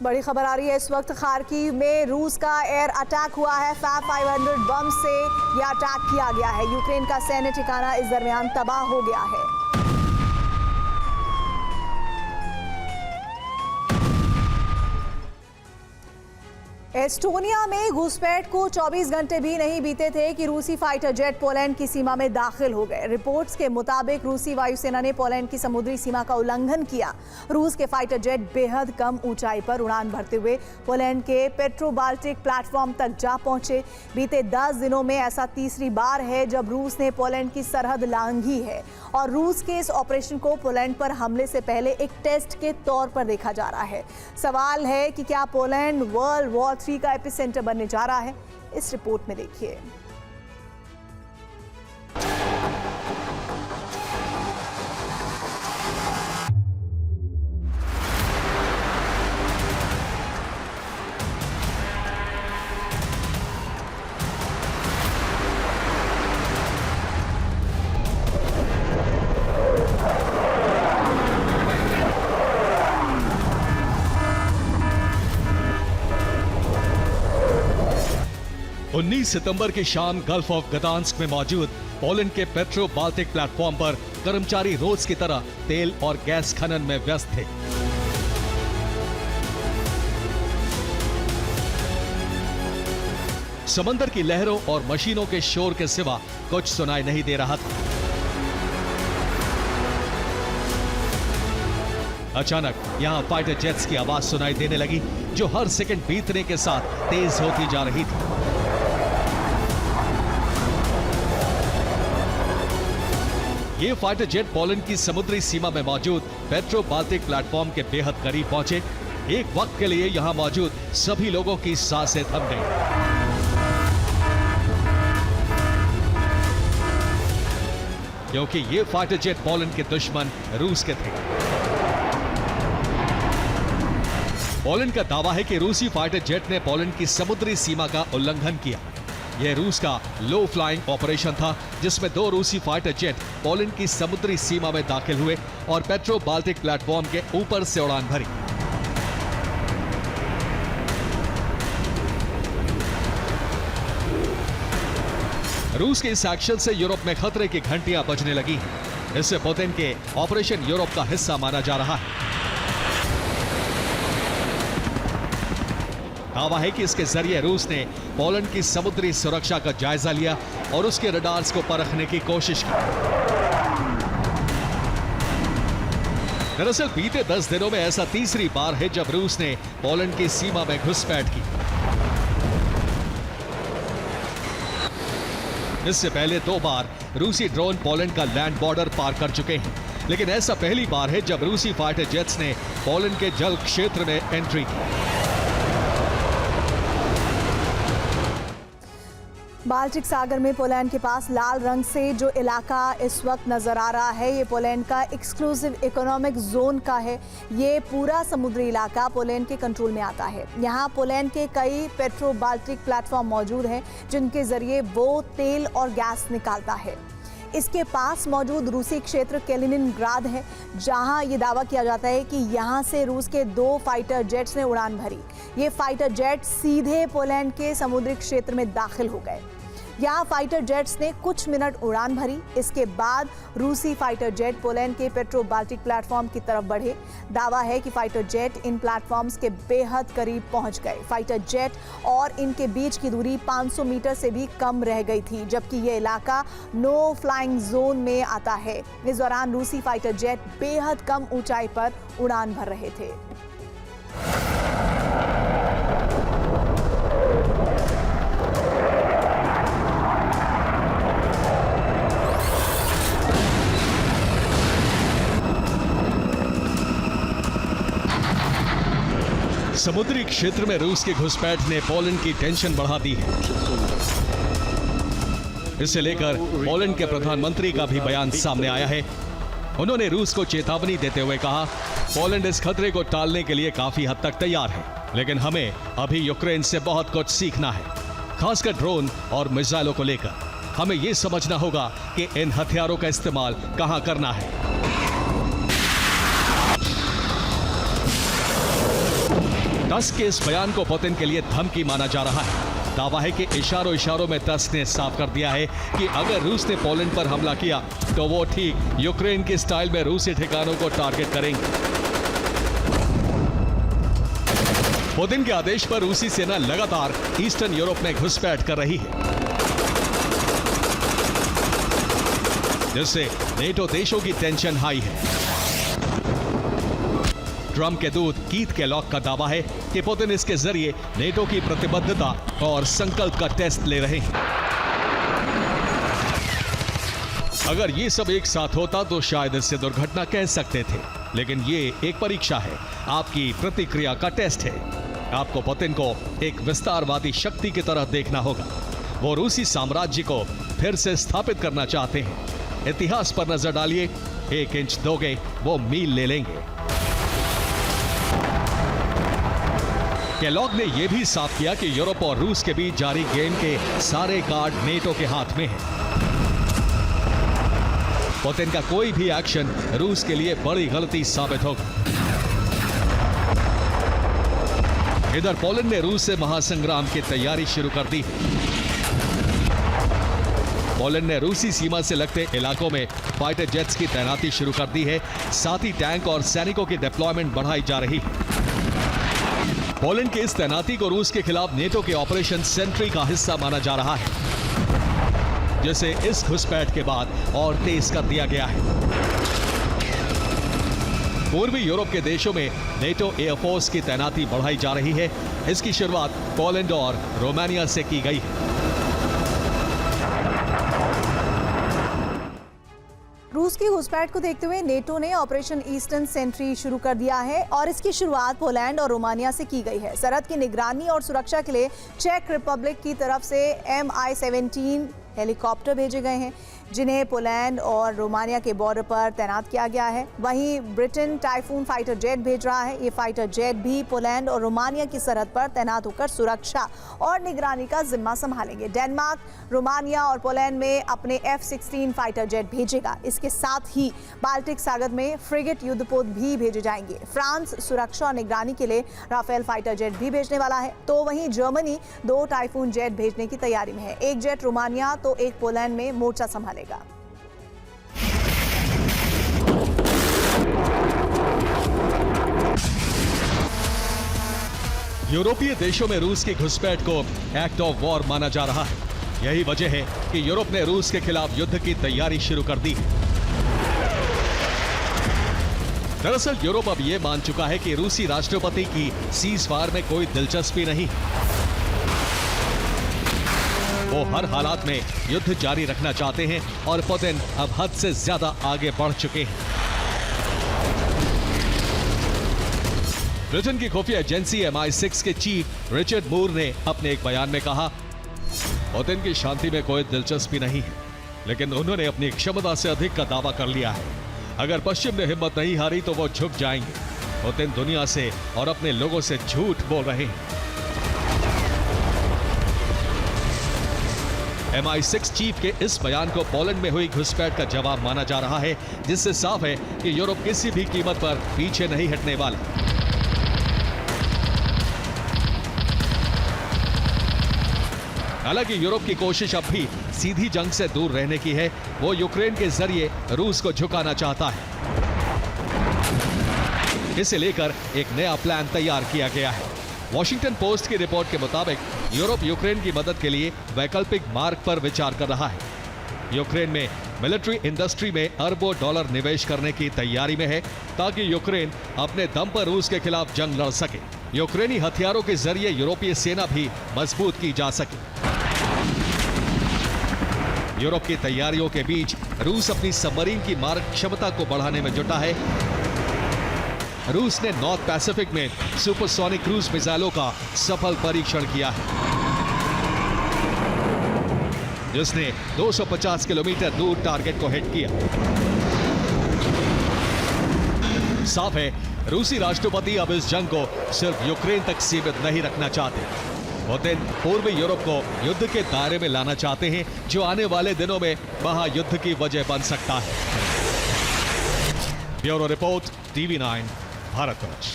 बड़ी खबर आ रही है इस वक्त। खार्किव में रूस का एयर अटैक हुआ है। फैब 500 बम से यह अटैक किया गया है। यूक्रेन का सैन्य ठिकाना इस दरमियान तबाह हो गया है। एस्टोनिया में घुसपैठ को 24 घंटे भी नहीं बीते थे कि रूसी फाइटर जेट पोलैंड की सीमा में दाखिल हो गए। रिपोर्ट्स के मुताबिक रूसी वायुसेना ने पोलैंड की समुद्री सीमा का उल्लंघन किया। रूस के फाइटर जेट बेहद कम ऊंचाई पर उड़ान भरते हुए पोलैंड के पेट्रो बाल्टिक प्लेटफॉर्म तक जा पहुंचे। बीते 10 दिनों में ऐसा तीसरी बार है जब रूस ने पोलैंड की सरहद लांघी है और रूस के इस ऑपरेशन को पोलैंड पर हमले से पहले एक टेस्ट के तौर पर देखा जा रहा है। सवाल है कि क्या पोलैंड वर्ल्ड वॉर 3 का एपिसेंटर बनने जा रहा है? इस रिपोर्ट में देखिए। 19 सितंबर की शाम गल्फ ऑफ गदांस्क में मौजूद पोलैंड के पेट्रो बाल्टिक प्लेटफॉर्म पर कर्मचारी रोज की तरह तेल और गैस खनन में व्यस्त थे। समंदर की लहरों और मशीनों के शोर के सिवा कुछ सुनाई नहीं दे रहा था। अचानक यहां फाइटर जेट्स की आवाज सुनाई देने लगी, जो हर सेकंड बीतने के साथ तेज होती जा रही थी। ये फाइटर जेट पोलैंड की समुद्री सीमा में मौजूद पेट्रो बाल्टिक प्लेटफॉर्म के बेहद करीब पहुंचे। एक वक्त के लिए यहां मौजूद सभी लोगों की सांसें थम गईं। क्योंकि ये फाइटर जेट पोलैंड के दुश्मन रूस के थे। पोलैंड का दावा है कि रूसी फाइटर जेट ने पोलैंड की समुद्री सीमा का उल्लंघन किया। यह रूस का लो फ्लाइंग ऑपरेशन था, जिसमें 2 रूसी फाइटर जेट पोलैंड की समुद्री सीमा में दाखिल हुए और पेट्रो बाल्टिक प्लेटफॉर्म के ऊपर से उड़ान भरी। रूस के इस एक्शन से यूरोप में खतरे की घंटियां बजने लगी हैं। इससे पुतिन के ऑपरेशन यूरोप का हिस्सा माना जा रहा है। दावा है कि इसके जरिए रूस ने पोलैंड की समुद्री सुरक्षा का जायजा लिया और उसके रडार्स को परखने की कोशिश की। दरअसल बीते 10 दिनों में ऐसा तीसरी बार है जब रूस ने पोलैंड की सीमा में घुसपैठ की। इससे पहले 2 बार रूसी ड्रोन पोलैंड का लैंड बॉर्डर पार कर चुके हैं, लेकिन ऐसा पहली बार है जब रूसी फाइटर जेट्स ने पोलैंड के जल क्षेत्र में एंट्री की। बाल्टिक सागर में पोलैंड के पास लाल रंग से जो इलाका इस वक्त नज़र आ रहा है, ये पोलैंड का एक्सक्लूसिव इकोनॉमिक जोन का है। ये पूरा समुद्री इलाका पोलैंड के कंट्रोल में आता है। यहाँ पोलैंड के कई पेट्रो बाल्टिक प्लेटफॉर्म मौजूद हैं, जिनके जरिए वो तेल और गैस निकालता है। इसके पास मौजूद रूसी क्षेत्र कैलिनिनग्राद है, जहां ये दावा किया जाता है कि यहां से रूस के 2 फाइटर जेट्स ने उड़ान भरी। ये फाइटर जेट सीधे पोलैंड के समुद्री क्षेत्र में दाखिल हो गए। यहाँ फाइटर जेट्स ने कुछ मिनट उड़ान भरी। इसके बाद रूसी फाइटर जेट पोलैंड के पेट्रो बाल्टिक प्लेटफॉर्म की तरफ बढ़े। दावा है कि फाइटर जेट इन प्लेटफॉर्म्स के बेहद करीब पहुंच गए। फाइटर जेट और इनके बीच की दूरी 500 मीटर से भी कम रह गई थी, जबकि यह इलाका नो फ्लाइंग जोन में आता है। इस दौरान रूसी फाइटर जेट बेहद कम ऊंचाई पर उड़ान भर रहे थे। समुद्री क्षेत्र में रूस की घुसपैठ ने पोलैंड की टेंशन बढ़ा दी है। इसे लेकर पोलैंड के प्रधानमंत्री का भी बयान सामने आया है। उन्होंने रूस को चेतावनी देते हुए कहा, पोलैंड इस खतरे को टालने के लिए काफी हद तक तैयार है, लेकिन हमें अभी यूक्रेन से बहुत कुछ सीखना है, खासकर ड्रोन और मिसाइलों को लेकर। हमें यह समझना होगा कि इन हथियारों का इस्तेमाल कहां करना है। टस्क के इस बयान को पुतिन के लिए धमकी माना जा रहा है। दावा है कि इशारों में टस्क ने साफ कर दिया है कि अगर रूस ने पोलैंड पर हमला किया तो वो ठीक यूक्रेन के स्टाइल में रूसी ठिकानों को टारगेट करेंगे। पुतिन के आदेश पर रूसी सेना लगातार ईस्टर्न यूरोप में घुसपैठ कर रही है, जिससे नेटो देशों की टेंशन हाई है। ट्रम्प के दूत कीथ केलॉग का दावा है कि पुतिन इसके जरिए नेटो की प्रतिबद्धता और संकल्प का टेस्ट ले रहे हैं। अगर ये सब एक साथ होता तो शायद इससे दुर्घटना कह सकते थे, लेकिन ये एक परीक्षा है, आपकी प्रतिक्रिया का टेस्ट है। आपको पुतिन को एक विस्तारवादी शक्ति की तरह देखना होगा। वो रूसी साम्राज्य को फिर से स्थापित करना चाहते हैं। इतिहास पर नजर डालिए, 1 इंच दोगे वो मील ले लेंगे। केलॉग ने यह भी साफ किया कि यूरोप और रूस के बीच जारी गेम के सारे कार्ड नेटो के हाथ में हैं। पुतिन का कोई भी एक्शन रूस के लिए बड़ी गलती साबित होगा। इधर पोलैंड ने रूस से महासंग्राम की तैयारी शुरू कर दी। पोलैंड ने रूसी सीमा से लगते इलाकों में फाइटर जेट्स की तैनाती शुरू कर दी है। साथ ही टैंक और सैनिकों की डिप्लॉयमेंट बढ़ाई जा रही है। पोलैंड की इस तैनाती को रूस के खिलाफ नेटो के ऑपरेशन सेंट्री का हिस्सा माना जा रहा है, जिसे इस घुसपैठ के बाद और तेज कर दिया गया है। पूर्वी यूरोप के देशों में नेटो एयरफोर्स की तैनाती बढ़ाई जा रही है। इसकी शुरुआत पोलैंड और रोमानिया से की गई है। रूस की घुसपैठ को देखते हुए नेटो ने ऑपरेशन ईस्टर्न सेंट्री शुरू कर दिया है और इसकी शुरुआत पोलैंड और रोमानिया से की गई है। सरहद की निगरानी और सुरक्षा के लिए चेक रिपब्लिक की तरफ से Mi-17 हेलीकॉप्टर भेजे गए हैं, जिन्हें पोलैंड और रोमानिया के बॉर्डर पर तैनात किया गया है। वहीं ब्रिटेन टाइफून फाइटर जेट भेज रहा है। ये फाइटर जेट भी पोलैंड और रोमानिया की सरहद पर तैनात होकर सुरक्षा और निगरानी का जिम्मा संभालेंगे। डेनमार्क, रोमानिया और पोलैंड में अपने F-16 फाइटर जेट भेजेगा। इसके साथ ही बाल्टिक सागर में फ्रिगेट युद्धपोत भी भेजे जाएंगे। फ्रांस सुरक्षा और निगरानी के लिए राफेल फाइटर जेट भी भेजने वाला है। तो वहीं जर्मनी 2 टाइफून जेट भेजने की तैयारी में है। एक जेट रोमानिया तो एक पोलैंड में मोर्चा संभालेगा। यूरोपीय देशों में रूस की घुसपैठ को एक्ट ऑफ वॉर माना जा रहा है। यही वजह है कि यूरोप ने रूस के खिलाफ युद्ध की तैयारी शुरू कर दी। दरअसल यूरोप अब यह मान चुका है कि रूसी राष्ट्रपति की सीज़फायर में कोई दिलचस्पी नहीं। वो हर हालात में युद्ध जारी रखना चाहते हैं और पुतिन अब हद से ज्यादा आगे बढ़ चुके हैं। ब्रिटेन की खुफिया एजेंसी MI6 के चीफ रिचर्ड मूर ने अपने एक बयान में कहा, पुतिन की शांति में कोई दिलचस्पी नहीं है, लेकिन उन्होंने अपनी क्षमता से अधिक का दावा कर लिया है। अगर पश्चिम ने हिम्मत नहीं हारी तो वो झुक जाएंगे। पुतिन दुनिया से और अपने लोगों से झूठ बोल रहे हैं। MI6 चीफ के इस बयान को पोलैंड में हुई घुसपैठ का जवाब माना जा रहा है, जिससे साफ है कि यूरोप किसी भी कीमत पर पीछे नहीं हटने वाला। हालांकि यूरोप की कोशिश अब भी सीधी जंग से दूर रहने की है। वो यूक्रेन के जरिए रूस को झुकाना चाहता है। इसे लेकर एक नया प्लान तैयार किया गया है। वॉशिंगटन पोस्ट की रिपोर्ट के मुताबिक यूरोप यूक्रेन की मदद के लिए वैकल्पिक मार्ग पर विचार कर रहा है। यूक्रेन में मिलिट्री इंडस्ट्री में अरबों डॉलर निवेश करने की तैयारी में है, ताकि यूक्रेन अपने दम पर रूस के खिलाफ जंग लड़ सके। यूक्रेनी हथियारों के जरिए यूरोपीय सेना भी मजबूत की जा सके। यूरोप की तैयारियों के बीच रूस अपनी सबमरीन की मारक क्षमता को बढ़ाने में जुटा है। रूस ने नॉर्थ पैसिफिक में सुपरसोनिक क्रूज मिसाइलों का सफल परीक्षण किया है, जिसने 250 किलोमीटर दूर टारगेट को हिट किया। साफ है, रूसी राष्ट्रपति अब इस जंग को सिर्फ यूक्रेन तक सीमित नहीं रखना चाहते। पुतिन पूर्वी यूरोप को युद्ध के दायरे में लाना चाहते हैं, जो आने वाले दिनों में महायुद्ध की वजह बन सकता है। Bureau report, TV9 Bharatvarsh.